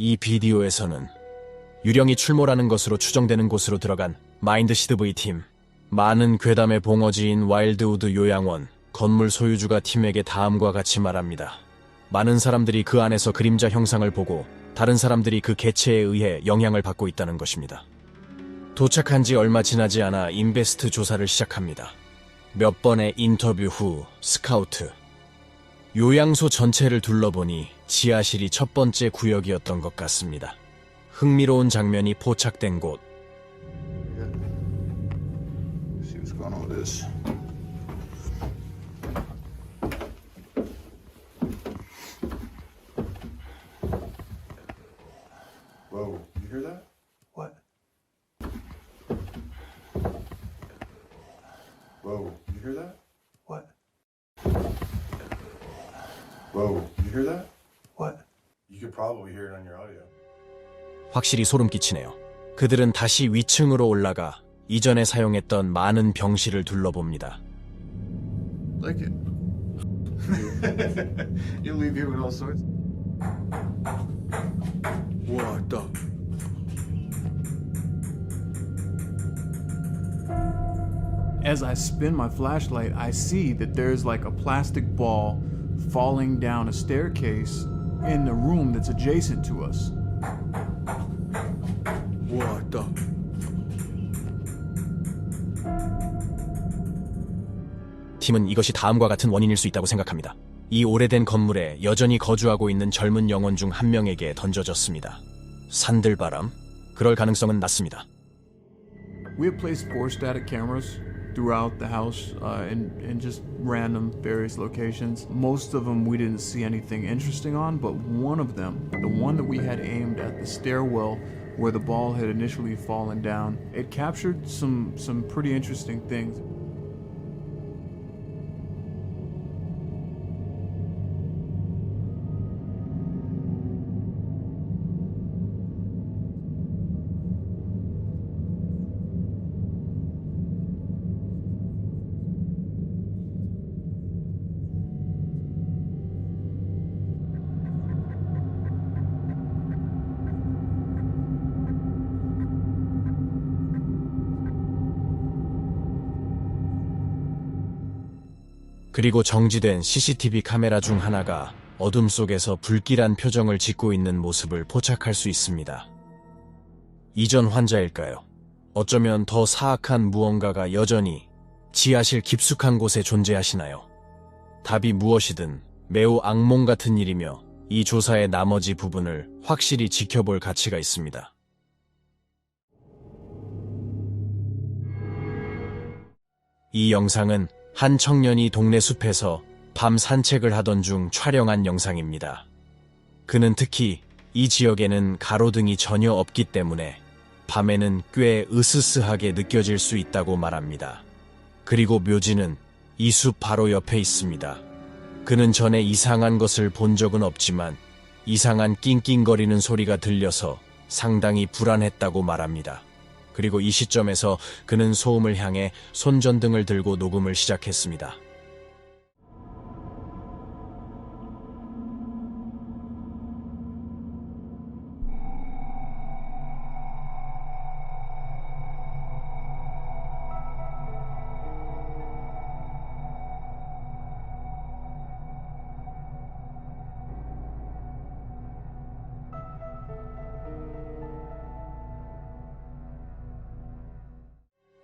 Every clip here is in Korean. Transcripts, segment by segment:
이 비디오에서는 유령이 출몰하는 것으로 추정되는 곳으로 들어간 마인드시드 팀, 많은 괴담의 봉어지인 와일드우드 요양원 건물 소유주가 팀에게 다음과 같이 말합니다. 많은 사람들이 그 안에서 그림자 형상을 보고 다른 사람들이 그 개체에 의해 영향을 받고 있다는 것입니다. 도착한 지 얼마 지나지 않아 인베스트 조사를 시작합니다. 몇 번의 인터뷰 후 스카우트, 요양소 전체를 둘러보니 지하실이 첫 번째 구역이었던 것 같습니다. 흥미로운 장면이 포착된 곳. See what's going on with this. Whoa, you hear that? What? Whoa, you hear that? What? Whoa, you hear that? What? You could probably hear it on your audio. 확실히 소름 끼치네요. 그들은 다시 위층으로 올라가 이전에 사용했던 많은 병실을 둘러봅니다. Like it. You leave here with all sorts. What the? As I spin my flashlight, I see that there's like a plastic ball falling down a staircase in the room that's adjacent to us. What the? 팀은 이것이 다음과 같은 원인일 수 있다고 생각합니다. 이 오래된 건물에 여전히 거주하고 있는 젊은 영혼 중 한 명에게 던져졌습니다. 산들바람? 그럴 가능성은 낮습니다. We have placed 4 static cameras throughout the house in just random various locations. Most of them we didn't see anything interesting on, but one of them, the one that we had aimed at the stairwell where the ball had initially fallen down, it captured some pretty interesting things. 그리고 정지된 CCTV 카메라 중 하나가 어둠 속에서 불길한 표정을 짓고 있는 모습을 포착할 수 있습니다. 이전 환자일까요? 어쩌면 더 사악한 무언가가 여전히 지하실 깊숙한 곳에 존재하시나요? 답이 무엇이든 매우 악몽 같은 일이며 이 조사의 나머지 부분을 확실히 지켜볼 가치가 있습니다. 이 영상은 한 청년이 동네 숲에서 밤 산책을 하던 중 촬영한 영상입니다. 그는 특히 이 지역에는 가로등이 전혀 없기 때문에 밤에는 꽤 으스스하게 느껴질 수 있다고 말합니다. 그리고 묘지는 이 숲 바로 옆에 있습니다. 그는 전에 이상한 것을 본 적은 없지만 이상한 낑낑거리는 소리가 들려서 상당히 불안했다고 말합니다. 그리고 이 시점에서 그는 소음을 향해 손전등을 들고 녹음을 시작했습니다.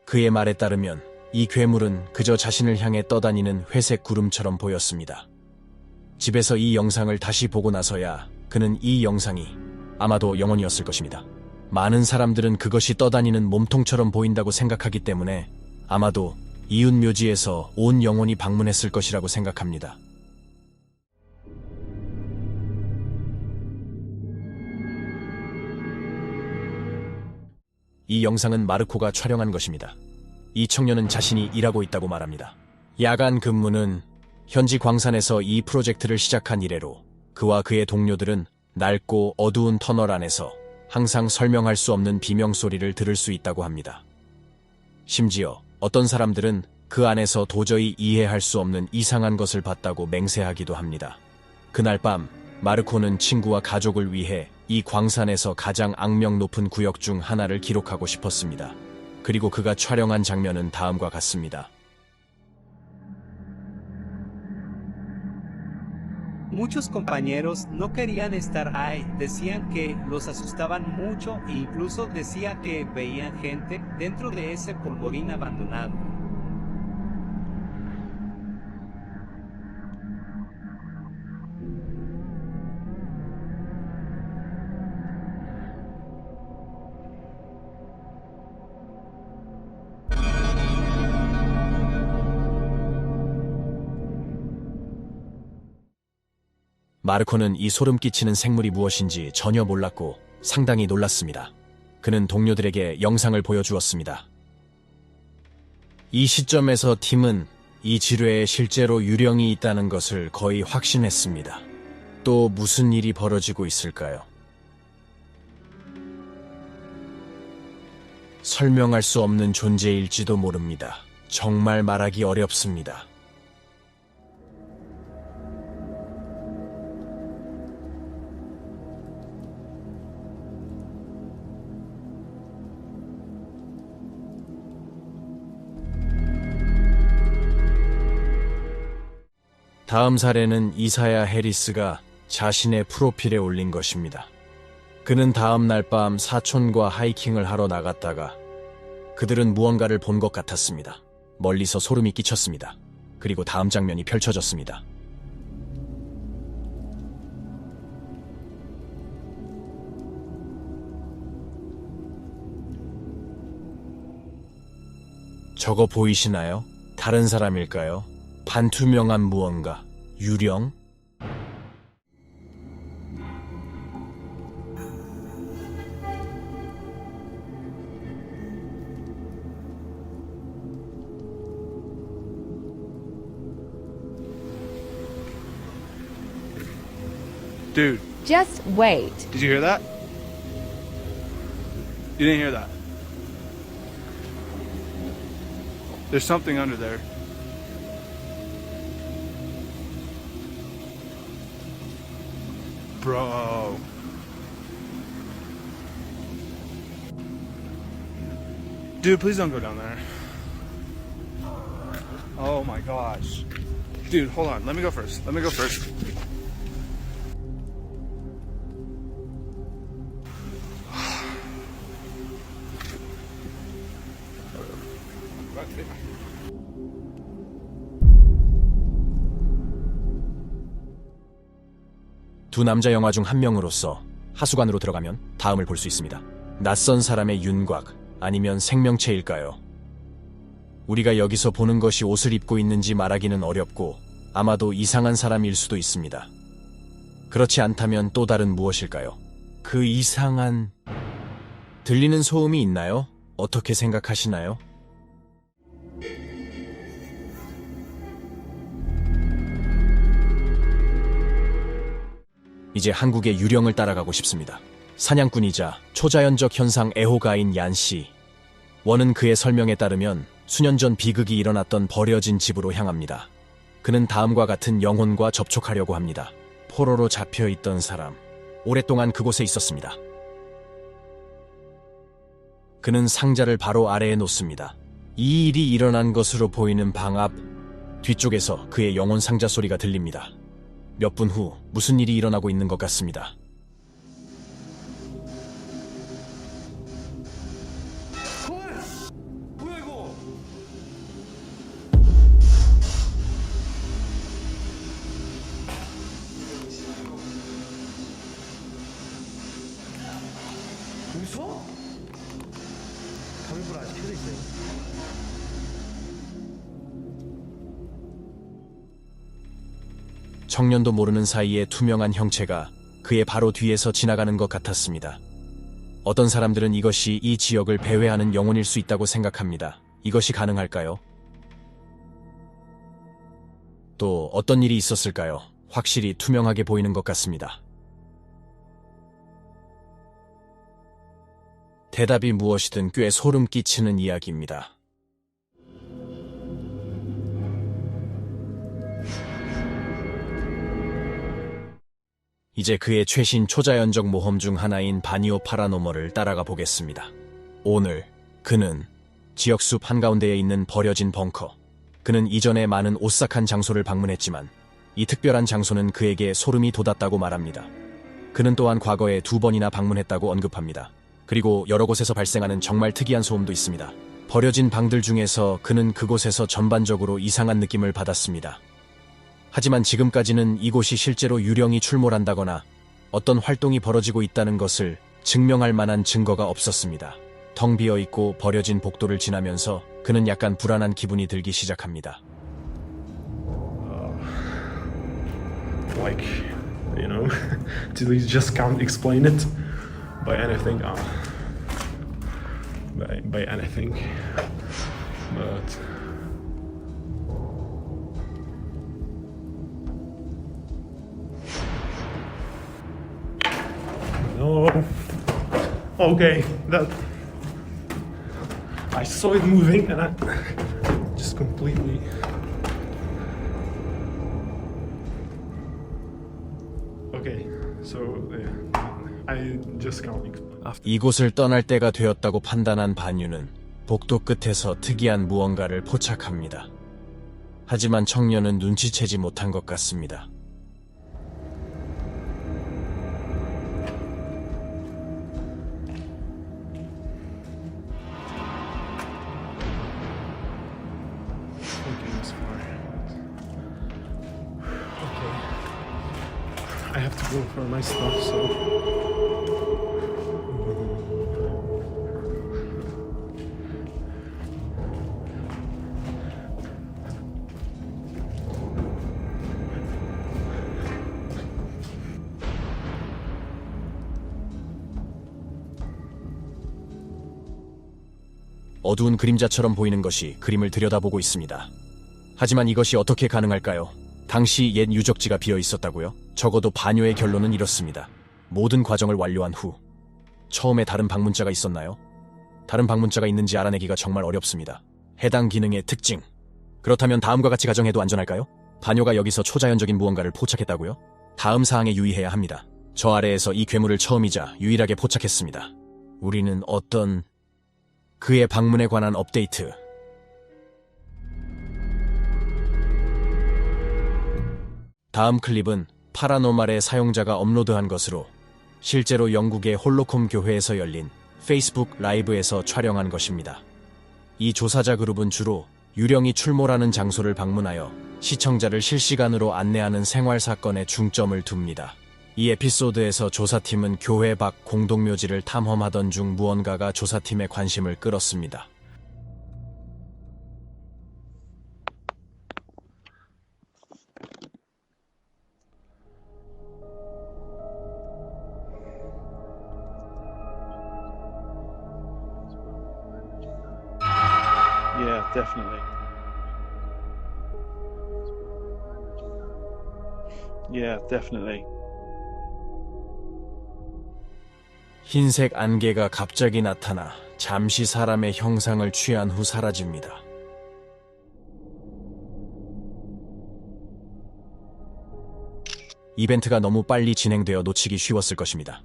그의 말에 따르면 이 괴물은 그저 자신을 향해 떠다니는 회색 구름처럼 보였습니다. 집에서 이 영상을 다시 보고 나서야 그는 이 영상이 아마도 영혼이었을 것입니다. 많은 사람들은 그것이 떠다니는 몸통처럼 보인다고 생각하기 때문에 아마도 이웃 묘지에서 온 영혼이 방문했을 것이라고 생각합니다. 이 영상은 마르코가 촬영한 것입니다. 이 청년은 자신이 일하고 있다고 말합니다. 야간 근무는 현지 광산에서 이 프로젝트를 시작한 이래로 그와 그의 동료들은 낡고 어두운 터널 안에서 항상 설명할 수 없는 비명소리를 들을 수 있다고 합니다. 심지어 어떤 사람들은 그 안에서 도저히 이해할 수 없는 이상한 것을 봤다고 맹세하기도 합니다. 그날 밤 마르코는 친구와 가족을 위해 이 광산에서 가장 악명 높은 구역 중 하나를 기록하고 싶었습니다. 그리고 그가 촬영한 장면은 다음과 같습니다. Muchos compañeros no querían estar ahí, decían que los asustaban mucho e incluso decía que veían gente dentro de ese polvorín abandonado. 마르코는 이 소름 끼치는 생물이 무엇인지 전혀 몰랐고 상당히 놀랐습니다. 그는 동료들에게 영상을 보여주었습니다. 이 시점에서 팀은 이 지뢰에 실제로 유령이 있다는 것을 거의 확신했습니다. 또 무슨 일이 벌어지고 있을까요? 설명할 수 없는 존재일지도 모릅니다. 정말 말하기 어렵습니다. 다음 사례는 이사야 해리스가 자신의 프로필에 올린 것입니다. 그는 다음 날 밤 사촌과 하이킹을 하러 나갔다가 그들은 무언가를 본 것 같았습니다. 멀리서 소름이 끼쳤습니다. 그리고 다음 장면이 펼쳐졌습니다. 저거 보이시나요? 다른 사람일까요? 반투명한 무언가, 유령? Dude, Just wait. did you hear that? You didn't hear that. There's something under there. Bro. Dude, please don't go down there. Oh my gosh. Dude, hold on. Let me go first. Let me go first. 두 남자 영화 중 한 명으로서 하수관으로 들어가면 다음을 볼 수 있습니다. 낯선 사람의 윤곽 아니면 생명체일까요? 우리가 여기서 보는 것이 옷을 입고 있는지 말하기는 어렵고 아마도 이상한 사람일 수도 있습니다. 그렇지 않다면 또 다른 무엇일까요? 그 이상한... 들리는 소음이 있나요? 어떻게 생각하시나요? 이제 한국의 유령을 따라가고 싶습니다. 사냥꾼이자 초자연적 현상 애호가인 얀 씨. 원은 그의 설명에 따르면 수년 전 비극이 일어났던 버려진 집으로 향합니다. 그는 다음과 같은 영혼과 접촉하려고 합니다. 포로로 잡혀있던 사람. 오랫동안 그곳에 있었습니다. 그는 상자를 바로 아래에 놓습니다. 이 일이 일어난 것으로 보이는 방 앞 뒤쪽에서 그의 영혼 상자 소리가 들립니다. 몇 분 후 무슨 일이 일어나고 있는 것 같습니다. 뭐야 이거? 웃어? 가면불 아직 켜져 있어요. 청년도 모르는 사이에 투명한 형체가 그의 바로 뒤에서 지나가는 것 같았습니다. 어떤 사람들은 이것이 이 지역을 배회하는 영혼일 수 있다고 생각합니다. 이것이 가능할까요? 또 어떤 일이 있었을까요? 확실히 투명하게 보이는 것 같습니다. 대답이 무엇이든 꽤 소름 끼치는 이야기입니다. 이제 그의 최신 초자연적 모험 중 하나인 바니오 파라노멀을 따라가 보겠습니다. 오늘 그는 지역숲 한가운데에 있는 버려진 벙커. 그는 이전에 많은 오싹한 장소를 방문했지만 이 특별한 장소는 그에게 소름이 돋았다고 말합니다. 그는 또한 과거에 2번이나 방문했다고 언급합니다. 그리고 여러 곳에서 발생하는 정말 특이한 소음도 있습니다. 버려진 방들 중에서 그는 그곳에서 전반적으로 이상한 느낌을 받았습니다. 하지만 지금까지는 이곳이 실제로 유령이 출몰한다거나 어떤 활동이 벌어지고 있다는 것을 증명할 만한 증거가 없었습니다. 텅 비어 있고 버려진 복도를 지나면서 그는 약간 불안한 기분이 들기 시작합니다. Like, till you just can't explain it by anything. By anything. But no. Okay, that I saw it moving and I just completely. Okay, so I just can't explain. 이곳을 떠날 때가 되었다고 판단한 반유는 복도 끝에서 특이한 무언가를 포착합니다. 하지만 청년은 눈치채지 못한 것 같습니다. Okay, it's fine. Okay. I have to go for my stuff, so. 어두운 그림자처럼 보이는 것이 그림을 들여다보고 있습니다. 하지만 이것이 어떻게 가능할까요? 당시 옛 유적지가 비어 있었다고요? 적어도 반요의 결론은 이렇습니다. 모든 과정을 완료한 후 처음에 다른 방문자가 있었나요? 다른 방문자가 있는지 알아내기가 정말 어렵습니다. 해당 기능의 특징. 그렇다면 다음과 같이 가정해도 안전할까요? 반요가 여기서 초자연적인 무언가를 포착했다고요? 다음 사항에 유의해야 합니다. 저 아래에서 이 괴물을 처음이자 유일하게 포착했습니다. 우리는 그의 방문에 관한 업데이트. 다음 클립은 파라노말의 사용자가 업로드한 것으로 실제로 영국의 홀로콤 교회에서 열린 페이스북 라이브에서 촬영한 것입니다. 이 조사자 그룹은 주로 유령이 출몰하는 장소를 방문하여 시청자를 실시간으로 안내하는 생활 사건에 중점을 둡니다. 이 에피소드에서 조사팀은 교회 밖 공동묘지를 탐험하던 중 무언가가 조사팀의 관심을 끌었습니다. Yeah, definitely. Yeah, definitely. 흰색 안개가 갑자기 나타나 잠시 사람의 형상을 취한 후 사라집니다. 이벤트가 너무 빨리 진행되어 놓치기 쉬웠을 것입니다.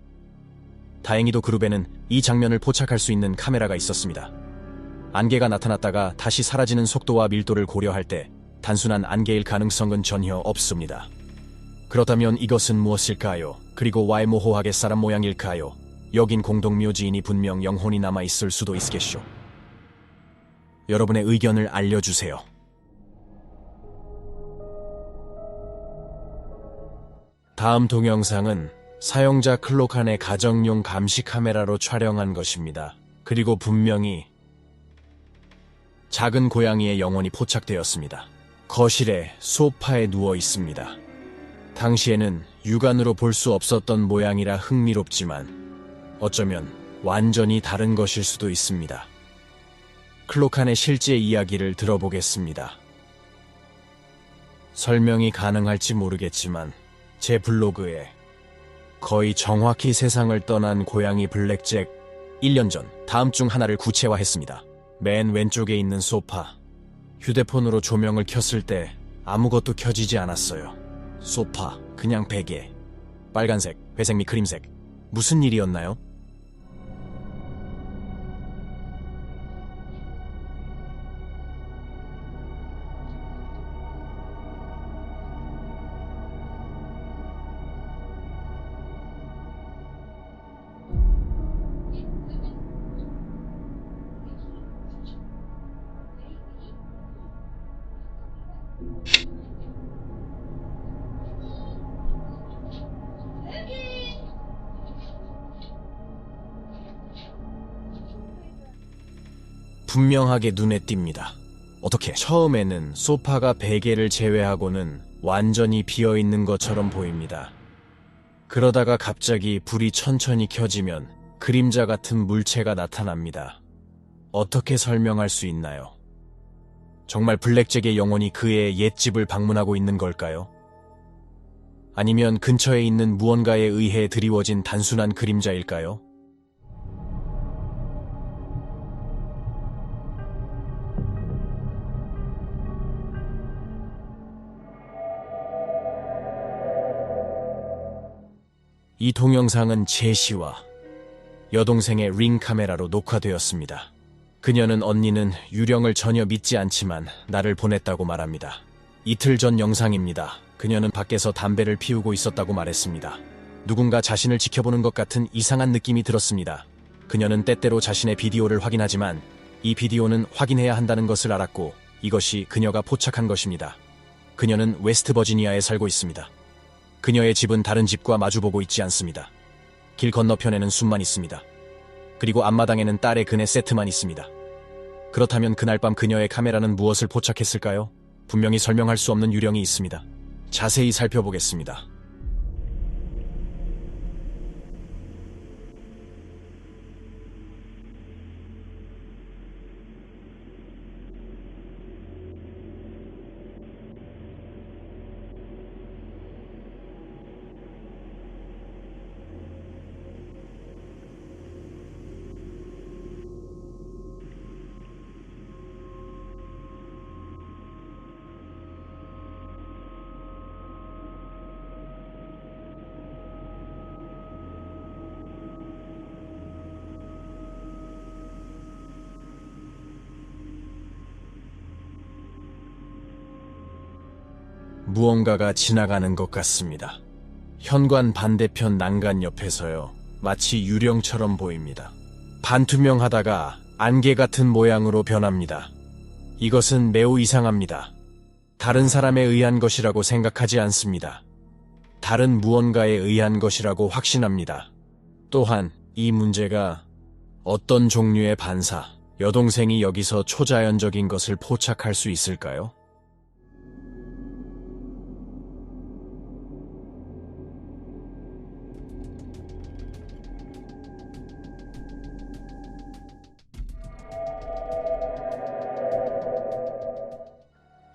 다행히도 그룹에는 이 장면을 포착할 수 있는 카메라가 있었습니다. 안개가 나타났다가 다시 사라지는 속도와 밀도를 고려할 때 단순한 안개일 가능성은 전혀 없습니다. 그렇다면 이것은 무엇일까요? 그리고 왜 모호하게 사람 모양일까요? 여긴 공동묘지이니 분명 영혼이 남아있을 수도 있겠쇼. 여러분의 의견을 알려주세요. 다음 동영상은 사용자 클로칸의 가정용 감시 카메라로 촬영한 것입니다. 그리고 분명히 작은 고양이의 영혼이 포착되었습니다. 거실에 소파에 누워 있습니다. 당시에는 육안으로 볼 수 없었던 모양이라 흥미롭지만 어쩌면 완전히 다른 것일 수도 있습니다. 클로칸의 실제 이야기를 들어보겠습니다. 설명이 가능할지 모르겠지만 제 블로그에 거의 정확히 세상을 떠난 고양이 블랙잭 1년 전 다음 중 하나를 구체화했습니다. 맨 왼쪽에 있는 소파. 휴대폰으로 조명을 켰을 때 아무것도 켜지지 않았어요. 소파, 그냥 베개. 빨간색, 회색 및 크림색. 무슨 일이었나요? 분명하게 눈에 띕니다. 어떻게? 처음에는 소파가 베개를 제외하고는 완전히 비어있는 것처럼 보입니다. 그러다가 갑자기 불이 천천히 켜지면 그림자 같은 물체가 나타납니다. 어떻게 설명할 수 있나요? 정말 블랙잭의 영혼이 그의 옛집을 방문하고 있는 걸까요? 아니면 근처에 있는 무언가에 의해 드리워진 단순한 그림자일까요? 이 동영상은 제시와 여동생의 링 카메라로 녹화되었습니다. 그녀는 언니는 유령을 전혀 믿지 않지만 나를 보냈다고 말합니다. 이틀 전 영상입니다. 그녀는 밖에서 담배를 피우고 있었다고 말했습니다. 누군가 자신을 지켜보는 것 같은 이상한 느낌이 들었습니다. 그녀는 때때로 자신의 비디오를 확인하지만 이 비디오는 확인해야 한다는 것을 알았고 이것이 그녀가 포착한 것입니다. 그녀는 웨스트 버지니아에 살고 있습니다. 그녀의 집은 다른 집과 마주보고 있지 않습니다. 길 건너편에는 숲만 있습니다. 그리고 앞마당에는 딸의 그네 세트만 있습니다. 그렇다면 그날 밤 그녀의 카메라는 무엇을 포착했을까요? 분명히 설명할 수 없는 유령이 있습니다. 자세히 살펴보겠습니다. 무언가가 지나가는 것 같습니다. 현관 반대편 난간 옆에서요. 마치 유령처럼 보입니다. 반투명하다가 안개 같은 모양으로 변합니다. 이것은 매우 이상합니다. 다른 사람에 의한 것이라고 생각하지 않습니다. 다른 무언가에 의한 것이라고 확신합니다. 또한 이 문제가 어떤 종류의 반사, 여동생이 여기서 초자연적인 것을 포착할 수 있을까요?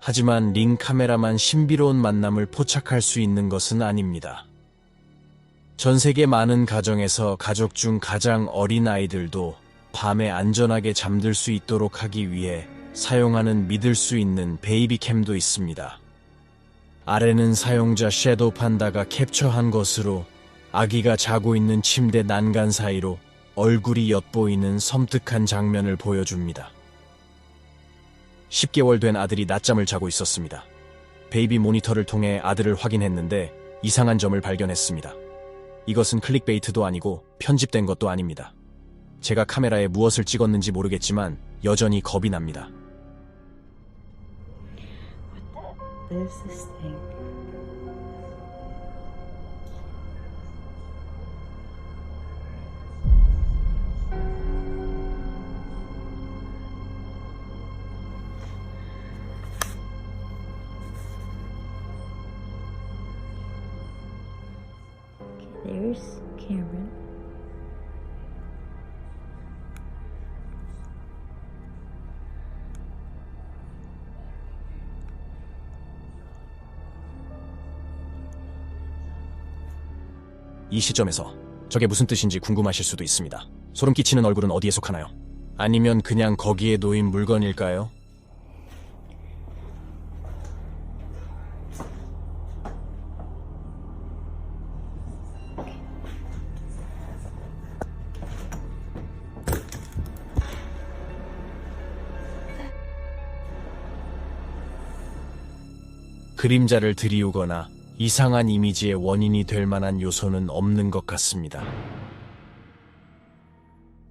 하지만 링 카메라만 신비로운 만남을 포착할 수 있는 것은 아닙니다. 전 세계 많은 가정에서 가족 중 가장 어린 아이들도 밤에 안전하게 잠들 수 있도록 하기 위해 사용하는 믿을 수 있는 베이비캠도 있습니다. 아래는 사용자 섀도우 판다가 캡처한 것으로 아기가 자고 있는 침대 난간 사이로 얼굴이 엿보이는 섬뜩한 장면을 보여줍니다. 10개월 된 아들이 낮잠을 자고 있었습니다. 베이비 모니터를 통해 아들을 확인했는데 이상한 점을 발견했습니다. 이것은 클릭베이트도 아니고 편집된 것도 아닙니다. 제가 카메라에 무엇을 찍었는지 모르겠지만 여전히 겁이 납니다. What is this thing? There's Cameron. 이 시점에서 저게 무슨 뜻인지 궁금하실 수도 있습니다. 소름 끼치는 얼굴은 어디에 속하나요? 아니면 그냥 거기에 놓인 물건일까요? 그림자를 들이우거나 이상한 이미지의 원인이 될 만한 요소는 없는 것 같습니다.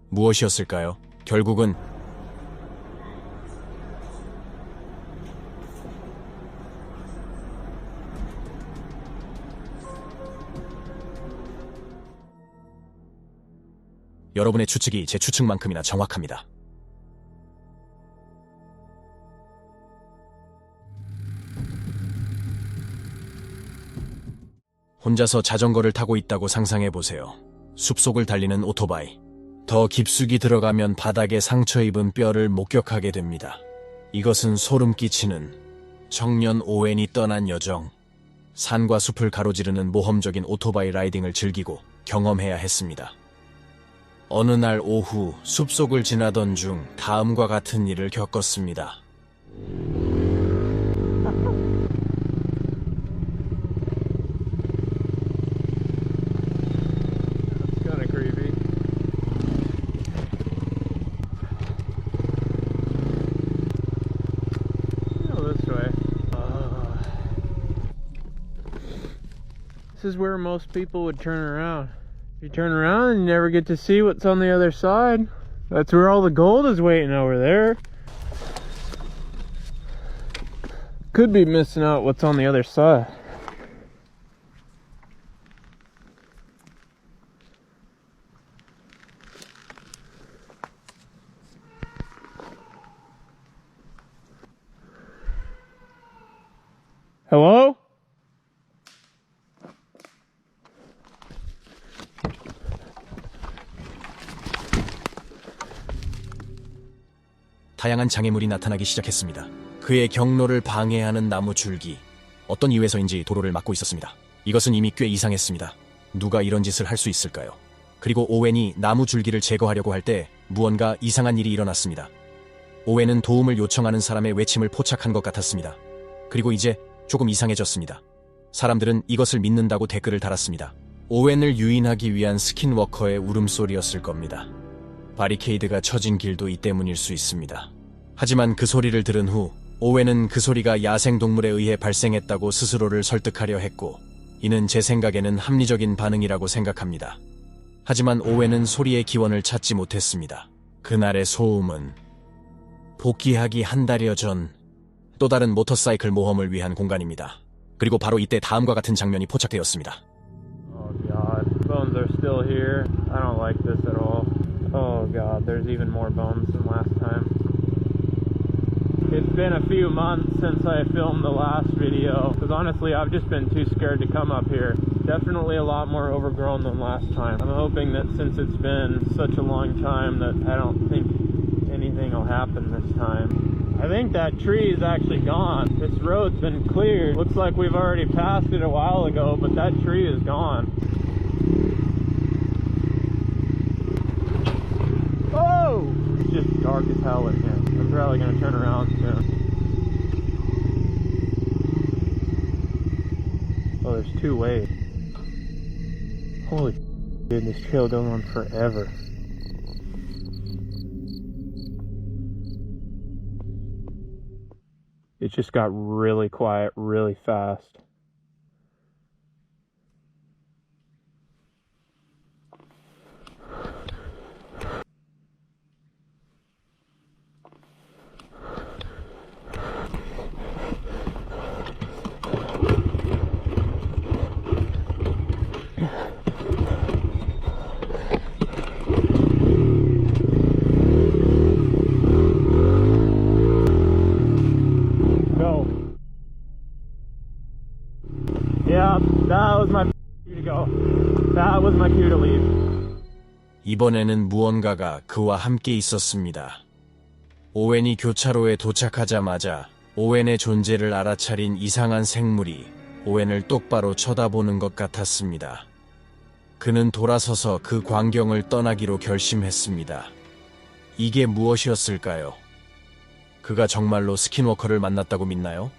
무엇이었을까요? 결국은 여러분의 추측이 제 추측만큼이나 정확합니다. 혼자서 자전거를 타고 있다고 상상해보세요. 숲속을 달리는 오토바이. 더 깊숙이 들어가면 바닥에 상처 입은 뼈를 목격하게 됩니다. 이것은 소름 끼치는 청년 오웬이 떠난 여정. 산과 숲을 가로지르는 모험적인 오토바이 라이딩을 즐기고 경험해야 했습니다. 어느 날 오후 숲속을 지나던 중 다음과 같은 일을 겪었습니다. Kind of creepy. Go this way. This is where most people would turn around. You turn around and you never get to see what's on the other side. That's where all the gold is waiting over there. Could be missing out what's on the other side. Hello? 다양한 장애물이 나타나기 시작했습니다. 그의 경로를 방해하는 나무 줄기. 어떤 이유에서인지 도로를 막고 있었습니다. 이것은 이미 꽤 이상했습니다. 누가 이런 짓을 할 수 있을까요? 그리고 오웬이 나무 줄기를 제거하려고 할 때 무언가 이상한 일이 일어났습니다. 오웬은 도움을 요청하는 사람의 외침을 포착한 것 같았습니다. 그리고 이제 조금 이상해졌습니다. 사람들은 이것을 믿는다고 댓글을 달았습니다. 오웬을 유인하기 위한 스킨워커의 울음소리였을 겁니다. 바리케이드가 쳐진 길도 이 때문일 수 있습니다. 하지만 그 소리를 들은 후 오웬은 그 소리가 야생동물에 의해 발생했다고 스스로를 설득하려 했고, 이는 제 생각에는 합리적인 반응이라고 생각합니다. 하지만 오웬은 소리의 기원을 찾지 못했습니다. 그날의 소음은 복귀하기 한 달여 전 또 다른 모터사이클 모험을 위한 공간입니다. 그리고 바로 이때 다음과 같은 장면이 포착되었습니다. Oh god, bones are still here. I don't like this at all. Oh god, there's even more bones than last time. It's been a few months since I filmed the last video, because honestly I've just been too scared to come up here. Definitely a lot more overgrown than last time. I'm hoping that since it's been such a long time that I don't think anything will happen this time. I think that tree is actually gone. This road's been cleared. Looks like we've already passed it a while ago, but that tree is gone. Oh! It's just dark as hell in here. I'm probably gonna turn around soon. Oh, there's two ways. Holy dude, this trail goes on forever. It just got really quiet really fast. Yeah, that was my cue to go. That was my cue to leave. 이번에는 무언가가 그와 함께 있었습니다. 오웬이 교차로에 도착하자마자 오웬의 존재를 알아차린 이상한 생물이 오웬을 똑바로 쳐다보는 것 같았습니다. 그는 돌아서서 그 광경을 떠나기로 결심했습니다. 이게 무엇이었을까요? 그가 정말로 스킨워커를 만났다고 믿나요?